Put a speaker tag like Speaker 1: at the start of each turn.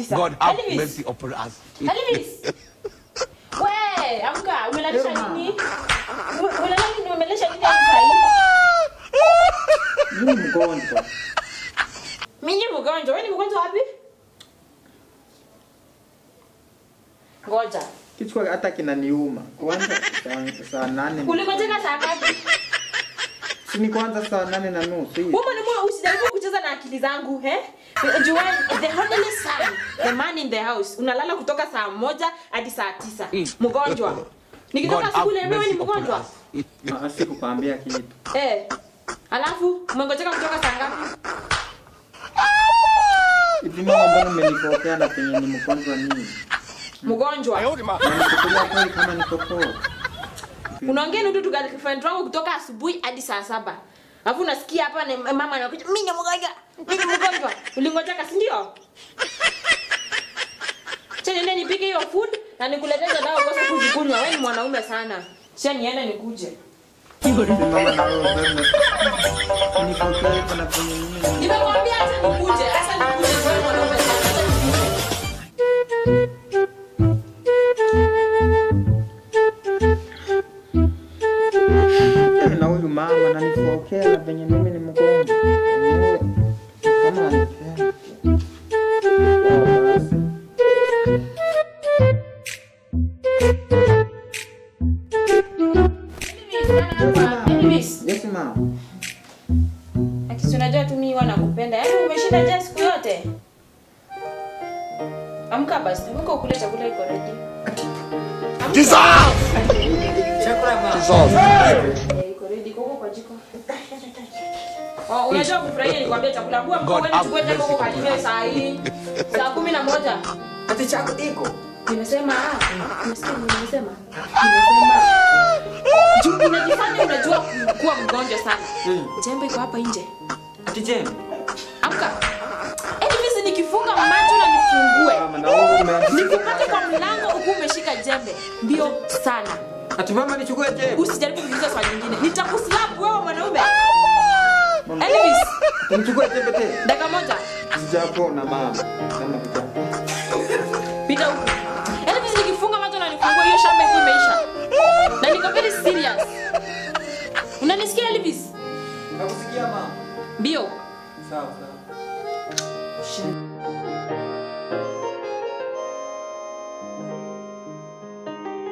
Speaker 1: God have mercy upon us.
Speaker 2: Elvis. We, amka, umelalisha nini? Umelalisha nini sasa?
Speaker 3: Mimi mgonjwa.
Speaker 2: Mimi mgonjwa. Wewe ni mgonjwa wapi? Ngoja.
Speaker 3: Kichwa hata kinaniuma. Kwanza saa 8.
Speaker 2: Ulikoteka saa ngapi?
Speaker 3: Sini kwanza saa 8:30.
Speaker 2: Wewe usijaribu kucheza na akili zangu, Juan, the only son, the man in the house. Unalala kutoka saa 1 hadi saa 9. Mgonjwa. Nikitoka siku ile wewe ni mgonjwa.
Speaker 3: Sikukwambia kitu.
Speaker 2: Alafu umengojeka kutoka saa ngapi?
Speaker 3: Hivi mbona umenipokea na penye ni mgonjwa nini?
Speaker 2: Mgonjwa.
Speaker 3: Nikukulia kweli kama niko poa.
Speaker 2: Unaongea na mtu girlfriend wangu kutoka asubuhi hadi saa 7. Alafu unasikia hapa mama anakuja, mimi ni mgonjwa. Mimi ni mgonjwa. Ulingojeka si ndio? Cheni nenda nipike hiyo food na nikuletee dawa kwa sababu kujikunywa. Wewe ni mwanaume sana. Cheni niende nikuje.
Speaker 3: Mama na wewe mbona? Nipokee kuna penye nini?
Speaker 2: Nimekwambia hata nikuje. Sasa nikuje wewe mwanaume sana.
Speaker 3: Na huyu mama ananipokea na penye mimi ni mgonjwa. Kama anipenda. Yes ma'am.
Speaker 2: Akisi unajua tu mimi wanakupenda. Yaani umeshinda jana siku yote. Amka basi, amka ukule chakula iko ready.
Speaker 1: Dissolve!
Speaker 3: Chakula mama.
Speaker 1: Dissolve.
Speaker 2: Iko ready koko kwa jiko. Unajua kufurahia nikwambia chakula huwa mkoa nichukue tena koko kalime saa hii. Saa 11.
Speaker 3: Ati chakula iko.
Speaker 2: Nimesema nimesema. Juu unajifanya unajua kuwa mgonjwa sana. Jembe iko hapa nje.
Speaker 3: Ati jembe.
Speaker 2: Amka. Elvis nikifunga macho na nifungue.
Speaker 3: Mama na wewe umeandika.
Speaker 2: Nikupate kwa mlango uko umeshika jembe. Mbio sana.
Speaker 3: Ati mama nichukue jembe.
Speaker 2: Usijaribu kuuliza swali lingine. Nitakuslap wewe mwanaume. Elvis,
Speaker 3: nichukue jembe tena.
Speaker 2: dakika moja.
Speaker 3: Sijapona mama. Sema pita.
Speaker 2: Pita huko. Elvis nikifunga macho na nifungue hiyo shamba iko imeisha. Na niko very serious. Unanisikia Elvis?
Speaker 3: Nakusikia mama.
Speaker 2: Mbio.
Speaker 3: Sawa sawa.